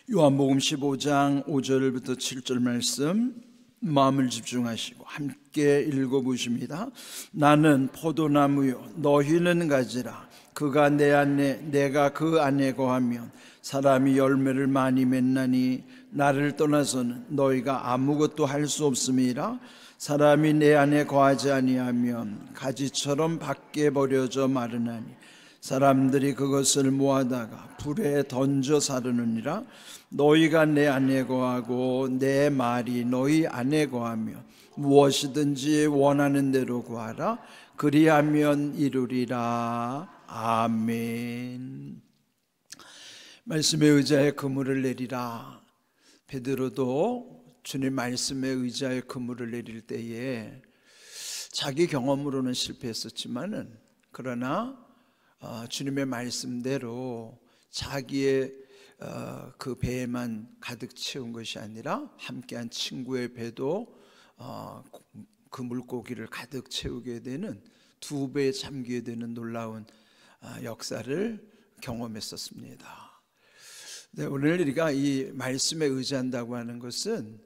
요한복음 15장 5절부터 7절 말씀 마음을 집중하시고 함께 읽어보십니다. 나는 포도나무요 너희는 가지라. 그가 내 안에 내가 그 안에 거하면 사람이 열매를 많이 맺나니 나를 떠나서는 너희가 아무것도 할 수 없음이라. 사람이 내 안에 거하지 아니하면 가지처럼 밖에 버려져 마르나니 사람들이 그것을 모아다가 불에 던져 사르느니라. 너희가 내 안에 거하고 내 말이 너희 안에 거하며 무엇이든지 원하는 대로 구하라. 그리하면 이루리라. 아멘. 말씀에 의지하여 그물을 내리라. 베드로도 주님 말씀에 의지하여 그물을 내릴 때에 자기 경험으로는 실패했었지만은 그러나 주님의 말씀대로 자기의 그 배에만 가득 채운 것이 아니라 함께한 친구의 배도 그 물고기를 가득 채우게 되는, 두 배에 잠기게 되는 놀라운 역사를 경험했었습니다. 네, 오늘 우리가 이 말씀에 의지한다고 하는 것은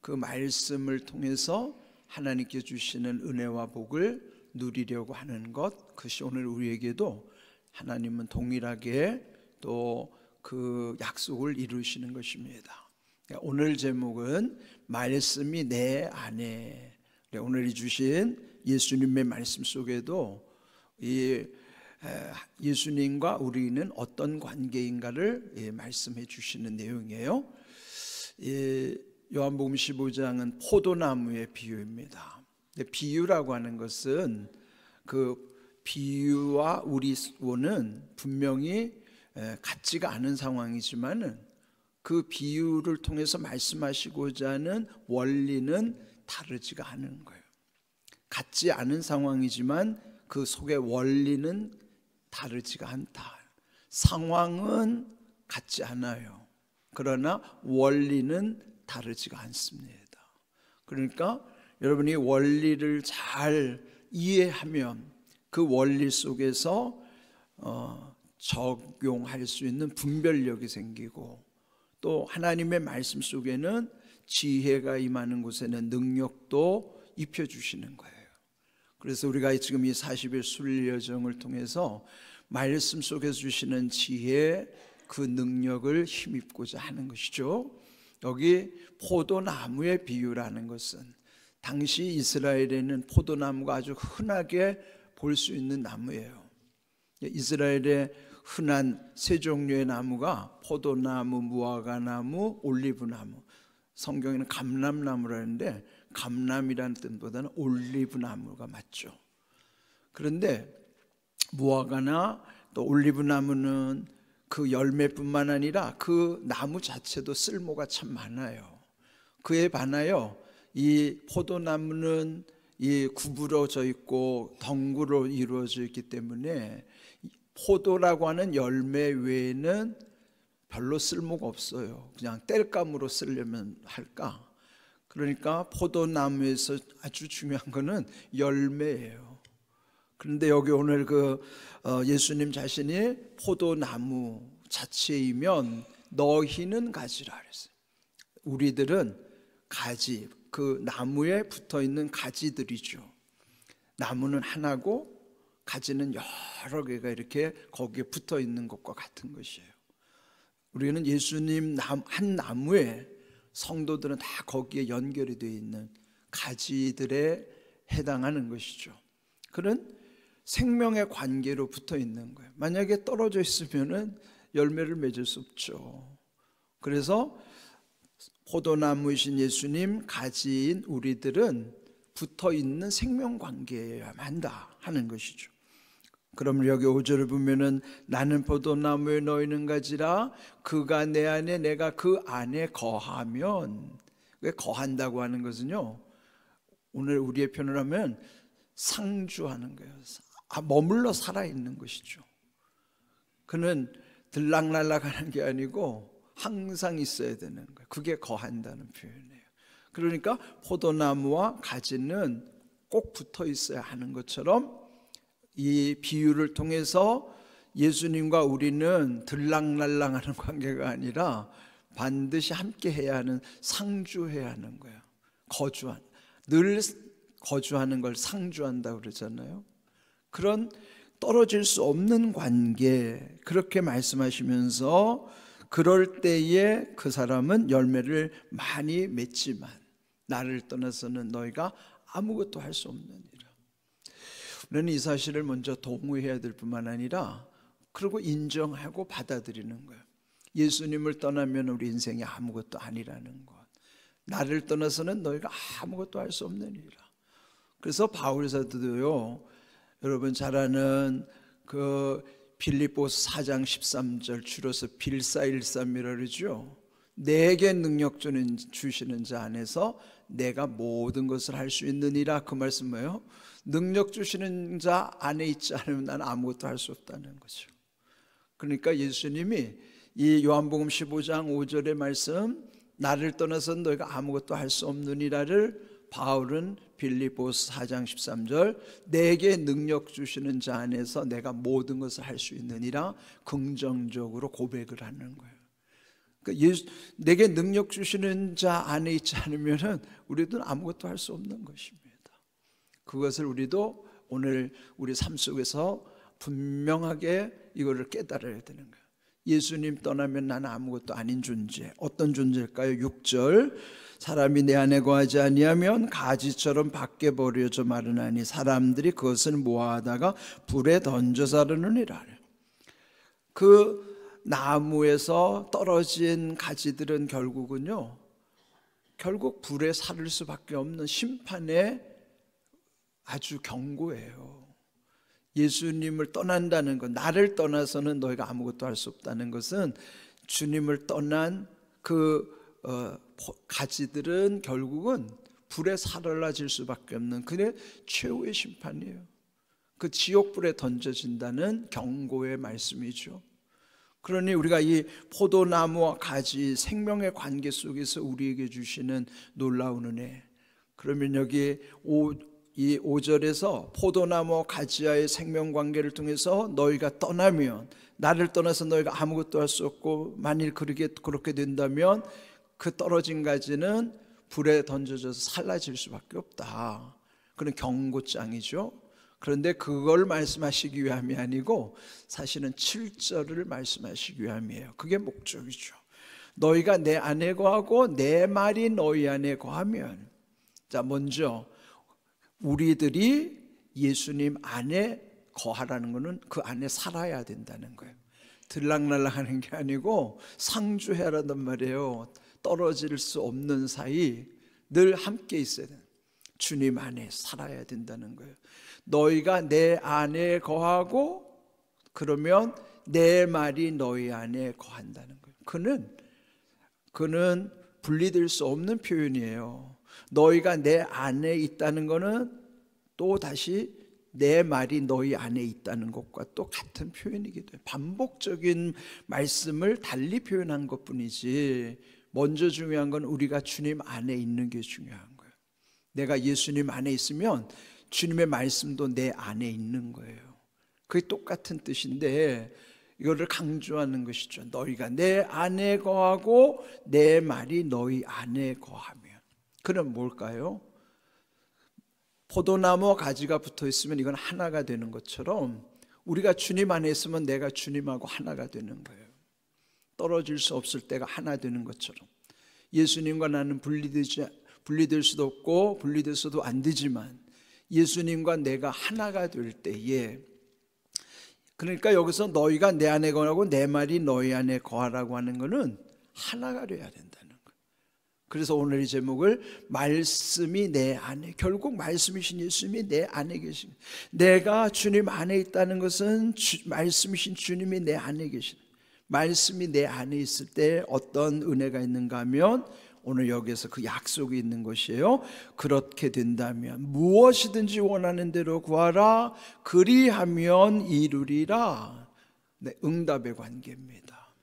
그 말씀을 통해서 하나님께 주시는 은혜와 복을 누리려고 하는 것, 그것이 오늘 우리에게도 하나님은 동일하게 또 그 약속을 이루시는 것입니다. 오늘 제목은 말씀이 내 안에. 오늘 주신 예수님의 말씀 속에도 이 예수님과 우리는 어떤 관계인가를 말씀해 주시는 내용이에요. 요한복음 15장은 포도나무의 비유입니다. 비유라고 하는 것은 그 비유와 우리는 분명히 같지가 않은 상황이지만은 그 비유를 통해서 말씀하시고자 하는 원리는 다르지가 않은 거예요. 같지 않은 상황이지만 그 속의 원리는 다르지가 않다. 상황은 같지 않아요. 그러나 원리는 다르지가 않습니다. 그러니까 여러분이 원리를 잘 이해하면 그 원리 속에서 적용할 수 있는 분별력이 생기고, 또 하나님의 말씀 속에는 지혜가 임하는 곳에는 능력도 입혀주시는 거예요. 그래서 우리가 지금 이 40일 순례여정을 통해서 말씀 속에서 주시는 지혜, 그 능력을 힘입고자 하는 것이죠. 여기 포도나무의 비유라는 것은 당시 이스라엘에는 포도나무가 아주 흔하게 볼 수 있는 나무예요. 이스라엘의 흔한 세 종류의 나무가 포도나무, 무화과나무, 올리브나무, 성경에는 감람나무라는데 감람이라는 뜻보다는 올리브나무가 맞죠. 그런데 무화과나 또 올리브나무는 그 열매뿐만 아니라 그 나무 자체도 쓸모가 참 많아요. 그에 반하여 이 포도나무는 이 구부러져 있고 덩구로 이루어져 있기 때문에 포도라고 하는 열매 외에는 별로 쓸모가 없어요. 그냥 땔감으로 쓰려면 할까? 그러니까 포도나무에서 아주 중요한 거는 열매예요. 그런데 여기 오늘 예수님 자신이 포도나무 자체이면 너희는 가지라 그랬어요. 우리들은 가지, 그 나무에 붙어 있는 가지들이죠. 나무는 하나고 가지는 여러 개가 이렇게 거기에 붙어 있는 것과 같은 것이에요. 우리는 예수님 한 나무에, 성도들은 다 거기에 연결이 되어 있는 가지들에 해당하는 것이죠. 그런 생명의 관계로 붙어 있는 거예요. 만약에 떨어져 있으면은 열매를 맺을 수 없죠. 그래서 포도나무이신 예수님, 가지인 우리들은 붙어 있는 생명 관계여야만 한다 하는 것이죠. 그럼 여기 5절을 보면은 나는 포도나무에 너희는 가지라. 그가 내 안에 내가 그 안에 거하면, 왜 거한다고 하는 것은요, 오늘 우리의 표현을 하면 상주하는 거예요. 머물러 살아있는 것이죠. 그는 들락날락하는 게 아니고 항상 있어야 되는 거예요. 그게 거한다는 표현이에요. 그러니까 포도나무와 가지는 꼭 붙어 있어야 하는 것처럼 이 비유를 통해서 예수님과 우리는 들락날락하는 관계가 아니라 반드시 함께 해야 하는, 상주해야 하는 거예요. 늘 거주하는 걸 상주한다고 그러잖아요. 그런 떨어질 수 없는 관계, 그렇게 말씀하시면서 그럴 때에 그 사람은 열매를 많이 맺지만 나를 떠나서는 너희가 아무것도 할 수 없느니라. 우리는 이 사실을 먼저 동의해야 될 뿐만 아니라 그리고 인정하고 받아들이는 거예요. 예수님을 떠나면 우리 인생이 아무것도 아니라는 것, 나를 떠나서는 너희가 아무것도 할 수 없느니라. 그래서 바울 사도도요, 여러분 잘 아는 그 빌립보서 4장 13절, 줄여서 빌사일삼이라 그러죠. 내게 능력 주시는 자 안에서 내가 모든 것을 할 수 있느니라. 그 말씀 뭐예요? 능력 주시는 자 안에 있지 않으면 나는 아무것도 할 수 없다는 거죠. 그러니까 예수님이 이 요한복음 15장 5절의 말씀, 나를 떠나서 너희가 아무것도 할 수 없느니라를 바울은 빌립보서 4장 13절, 내게 능력 주시는 자 안에서 내가 모든 것을 할 수 있느니라 긍정적으로 고백을 하는 거예요. 그러니까 내게 능력 주시는 자 안에 있지 않으면 우리도 아무것도 할 수 없는 것입니다. 그것을 우리도 오늘 우리 삶 속에서 분명하게 이거를 깨달아야 되는 거예요. 예수님 떠나면 나는 아무것도 아닌 존재. 어떤 존재일까요? 6절, 사람이 내 안에 거하지 아니하면 가지처럼 밖에 버려져 마르나니 사람들이 그것을 모아다가 불에 던져 사르느니라. 그 나무에서 떨어진 가지들은 결국은요, 결국 불에 사를 수밖에 없는 심판의 아주 경고예요. 예수님을 떠난다는 것, 나를 떠나서는 너희가 아무것도 할 수 없다는 것은 주님을 떠난 그 가지들은 결국은 불에 사르러질 수밖에 없는 그의 최후의 심판이에요. 그 지옥불에 던져진다는 경고의 말씀이죠. 그러니 우리가 이 포도나무와 가지 생명의 관계 속에서 우리에게 주시는 놀라운 은혜, 그러면 여기 이 5절에서 포도나무 가지와의 생명관계를 통해서 너희가 떠나면, 나를 떠나서 너희가 아무것도 할 수 없고 만일 그렇게 된다면 그 떨어진 가지는 불에 던져져서 살라질 수밖에 없다. 그런 경고장이죠. 그런데 그걸 말씀하시기 위함이 아니고 사실은 7절을 말씀하시기 위함이에요. 그게 목적이죠. 너희가 내 안에 거하고 내 말이 너희 안에 거하면, 자, 먼저 우리들이 예수님 안에 거하라는 것은 그 안에 살아야 된다는 거예요. 들락날락 하는 게 아니고 상주해라는 말이에요. 떨어질 수 없는 사이 늘 함께 있어야 돼요. 주님 안에 살아야 된다는 거예요. 너희가 내 안에 거하고 그러면 내 말이 너희 안에 거한다는 거예요. 그는 분리될 수 없는 표현이에요. 너희가 내 안에 있다는 것은 또 다시 내 말이 너희 안에 있다는 것과 또 같은 표현이기도 해요. 반복적인 말씀을 달리 표현한 것뿐이지, 먼저 중요한 건 우리가 주님 안에 있는 게 중요한 거예요. 내가 예수님 안에 있으면 주님의 말씀도 내 안에 있는 거예요. 그게 똑같은 뜻인데 이거를 강조하는 것이죠. 너희가 내 안에 거하고 내 말이 너희 안에 거하면. 그럼 뭘까요? 포도나무 가지가 붙어 있으면 이건 하나가 되는 것처럼 우리가 주님 안에 있으면 내가 주님하고 하나가 되는 거예요. 떨어질 수 없을 때가 하나 되는 것처럼 예수님과 나는 분리될 수도 없고 분리돼서도 안 되지만 예수님과 내가 하나가 될 때에, 그러니까 여기서 너희가 내 안에 거하고 내 말이 너희 안에 거하라고 하는 것은 하나가 되어야 된다는 거예요. 그래서 오늘 이 제목을 말씀이 내 안에, 결국 말씀이신 예수님이 내 안에 계신, 내가 주님 안에 있다는 것은 말씀이신 주님이 내 안에 계신, 말씀이 내 안에 있을 때 어떤 은혜가 있는가 하면 오늘 여기에서 그 약속이 있는 것이에요. 그렇게 된다면 무엇이든지 원하는 대로 구하라, 그리하면 이루리라. 네, 응답의 관계입니다.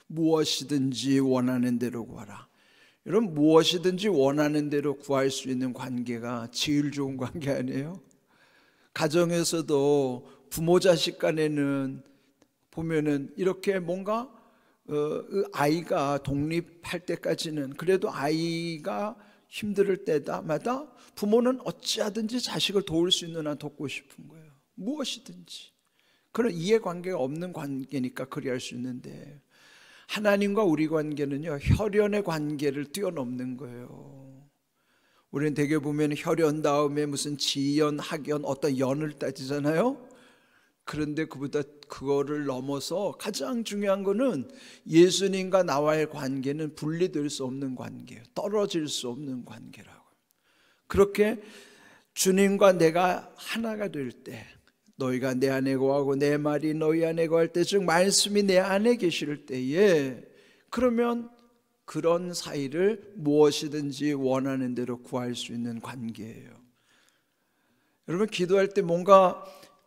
무엇이든지 원하는 대로 구하라. 여러분, 무엇이든지 원하는 대로 구할 수 있는 관계가 제일 좋은 관계 아니에요? 가정에서도 부모 자식 간에는 보면은 이렇게 뭔가 아이가 독립할 때까지는 그래도 아이가 힘들 때마다 부모는 어찌하든지 자식을 도울 수 있는 한 돕고 싶은 거예요. 무엇이든지. 그런 이해관계가 없는 관계니까 그리할 수 있는데, 하나님과 우리 관계는요, 혈연의 관계를 뛰어넘는 거예요. 우리는 대개 보면 혈연 다음에 무슨 지연, 학연, 어떤 연을 따지잖아요. 그런데 그거를 넘어서 가장 중요한 거는 예수님과 나와의 관계는 분리될 수 없는 관계예요. 떨어질 수 없는 관계라고. 그렇게 주님과 내가 하나가 될 때, 너희가 내 안에 거하고 내 말이 너희 안에 거할 때, 즉 말씀이 내 안에 계실 때에, 그러면 그런 사이를 무엇이든지 원하는 대로 구할 수 있는 관계예요. 여러분, 기도할 때 뭔가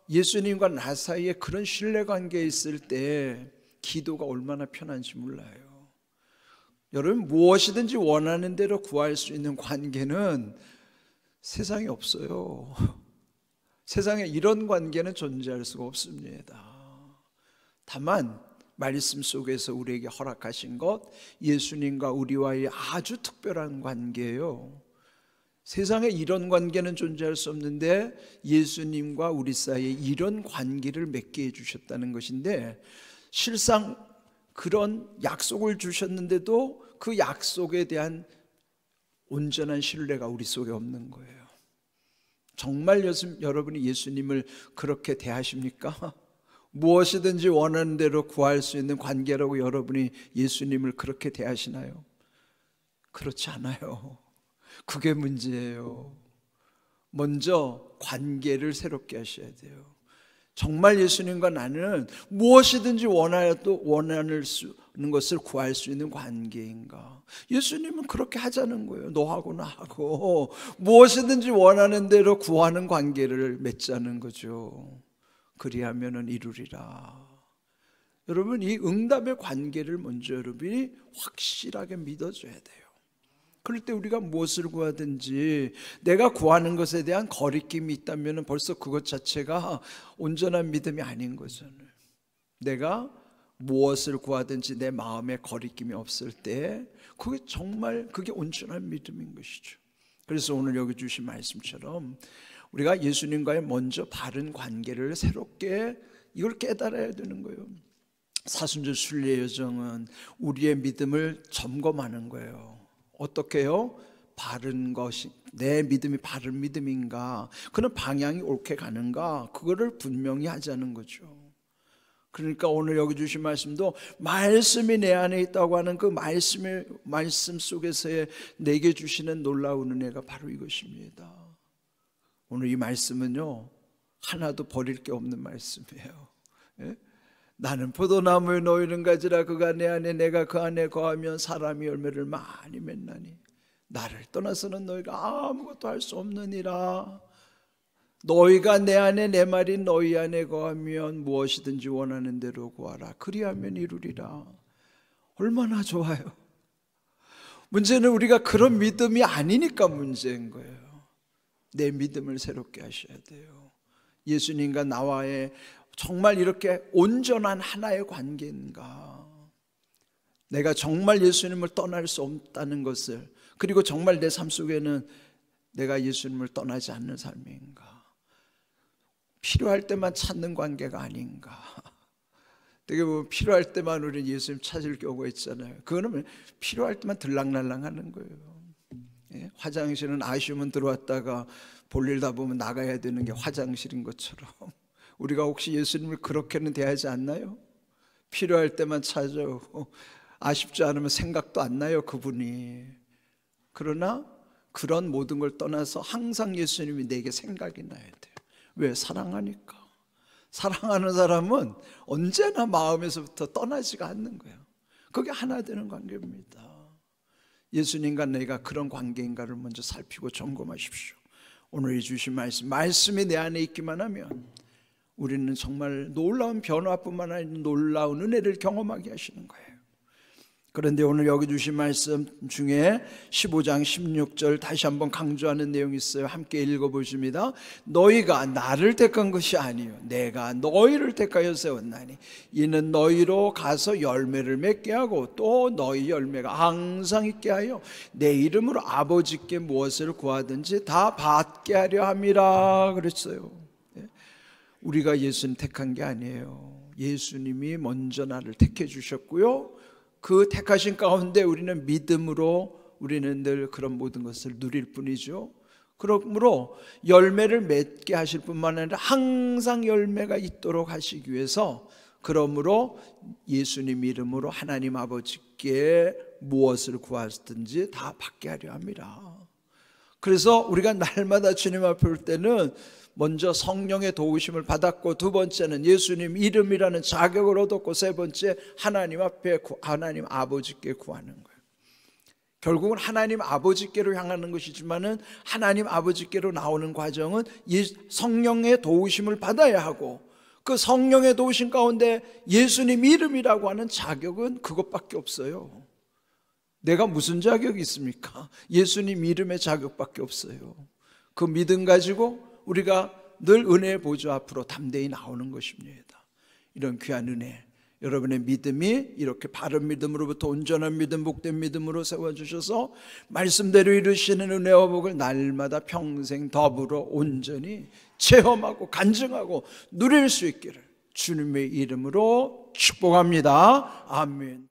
예수님과 나 사이에 그런 신뢰관계에 있을 때 기도가 얼마나 편한지 몰라요. 여러분, 무엇이든지 원하는 대로 구할 수 있는 관계는 세상에 없어요. 세상에 이런 관계는 존재할 수가 없습니다. 다만 말씀 속에서 우리에게 허락하신 것, 예수님과 우리와의 아주 특별한 관계예요. 세상에 이런 관계는 존재할 수 없는데 예수님과 우리 사이에 이런 관계를 맺게 해주셨다는 것인데, 실상 그런 약속을 주셨는데도 그 약속에 대한 온전한 신뢰가 우리 속에 없는 거예요. 정말 여러분이 예수님을 그렇게 대하십니까? 무엇이든지 원하는 대로 구할 수 있는 관계라고 여러분이 예수님을 그렇게 대하시나요? 그렇지 않아요. 그게 문제예요. 먼저 관계를 새롭게 하셔야 돼요. 정말 예수님과 나는 무엇이든지 원하는 것을 구할 수 있는 관계인가? 예수님은 그렇게 하자는 거예요. 너하고 나하고 무엇이든지 원하는 대로 구하는 관계를 맺자는 거죠. 그리하면은 이루리라. 여러분, 이 응답의 관계를 먼저 여러분이 확실하게 믿어줘야 돼요. 그럴 때 우리가 무엇을 구하든지 내가 구하는 것에 대한 거리낌이 있다면 벌써 그것 자체가 온전한 믿음이 아닌 거잖아요. 내가 무엇을 구하든지 내 마음에 거리낌이 없을 때 그게 정말 그게 온전한 믿음인 것이죠. 그래서 오늘 여기 주신 말씀처럼 우리가 예수님과의 먼저 바른 관계를 새롭게 이걸 깨달아야 되는 거예요. 사순절 순례 여정은 우리의 믿음을 점검하는 거예요. 어떻게 해요? 바른 것이, 내 믿음이 바른 믿음인가, 그런 방향이 옳게 가는가, 그거를 분명히 하자는 거죠. 그러니까 오늘 여기 주신 말씀도 말씀이 내 안에 있다고 하는 그 말씀 속에서의 내게 주시는 놀라운 은혜가 바로 이것입니다. 오늘 이 말씀은요, 하나도 버릴 게 없는 말씀이에요. 예? 나는 포도나무에 놓이는 가지라, 그가 내 안에 내가 그 안에 거하면 사람이 열매를 많이 맺나니 나를 떠나서는 너희가 아무것도 할 수 없느니라. 너희가 내 안에 내 말이 너희 안에 거하면 무엇이든지 원하는 대로 구하라. 그리하면 이루리라. 얼마나 좋아요. 문제는 우리가 그런 믿음이 아니니까 문제인 거예요. 내 믿음을 새롭게 하셔야 돼요. 예수님과 나와의 정말 이렇게 온전한 하나의 관계인가, 내가 정말 예수님을 떠날 수 없다는 것을, 그리고 정말 내 삶 속에는 내가 예수님을 떠나지 않는 삶인가, 필요할 때만 찾는 관계가 아닌가. 되게 보면 필요할 때만 우리는 예수님 찾을 경우가 있잖아요. 그거는 필요할 때만 들락날락 하는 거예요. 예? 화장실은 아쉬우면 들어왔다가 볼일 다 보면 나가야 되는 게 화장실인 것처럼 우리가 혹시 예수님을 그렇게는 대하지 않나요? 필요할 때만 찾아오고 아쉽지 않으면 생각도 안 나요, 그분이. 그러나 그런 모든 걸 떠나서 항상 예수님이 내게 생각이 나야 돼요. 왜? 사랑하니까. 사랑하는 사람은 언제나 마음에서부터 떠나지가 않는 거예요. 그게 하나 되는 관계입니다. 예수님과 내가 그런 관계인가를 먼저 살피고 점검하십시오. 오늘 주신 말씀이 내 안에 있기만 하면 우리는 정말 놀라운 변화뿐만 아니라 놀라운 은혜를 경험하게 하시는 거예요. 그런데 오늘 여기 주신 말씀 중에 15장 16절 다시 한번 강조하는 내용이 있어요. 함께 읽어보십니다. 너희가 나를 택한 것이 아니요 내가 너희를 택하여 세웠나니 이는 너희로 가서 열매를 맺게 하고 또 너희 열매가 항상 있게 하여 내 이름으로 아버지께 무엇을 구하든지 다 받게 하려 함이라 그랬어요. 우리가 예수님 택한 게 아니에요. 예수님이 먼저 나를 택해 주셨고요, 그 택하신 가운데 우리는 믿음으로 우리는 늘 그런 모든 것을 누릴 뿐이죠. 그러므로 열매를 맺게 하실 뿐만 아니라 항상 열매가 있도록 하시기 위해서, 그러므로 예수님 이름으로 하나님 아버지께 무엇을 구하든지 다 받게 하려 합니다. 그래서 우리가 날마다 주님 앞에 올 때는 먼저 성령의 도우심을 받았고, 두 번째는 예수님 이름이라는 자격을 얻었고, 세 번째 하나님 앞에 하나님 아버지께 구하는 거예요. 결국은 하나님 아버지께로 향하는 것이지만은 하나님 아버지께로 나오는 과정은 성령의 도우심을 받아야 하고, 그 성령의 도우심 가운데 예수님 이름이라고 하는 자격은 그것밖에 없어요. 내가 무슨 자격이 있습니까? 예수님 이름의 자격밖에 없어요. 그 믿음 가지고 우리가 늘 은혜의 보좌 앞으로 담대히 나오는 것입니다. 이런 귀한 은혜, 여러분의 믿음이 이렇게 바른 믿음으로부터 온전한 믿음, 복된 믿음으로 세워주셔서 말씀대로 이루시는 은혜와 복을 날마다 평생 더불어 온전히 체험하고 간증하고 누릴 수 있기를 주님의 이름으로 축복합니다. 아멘.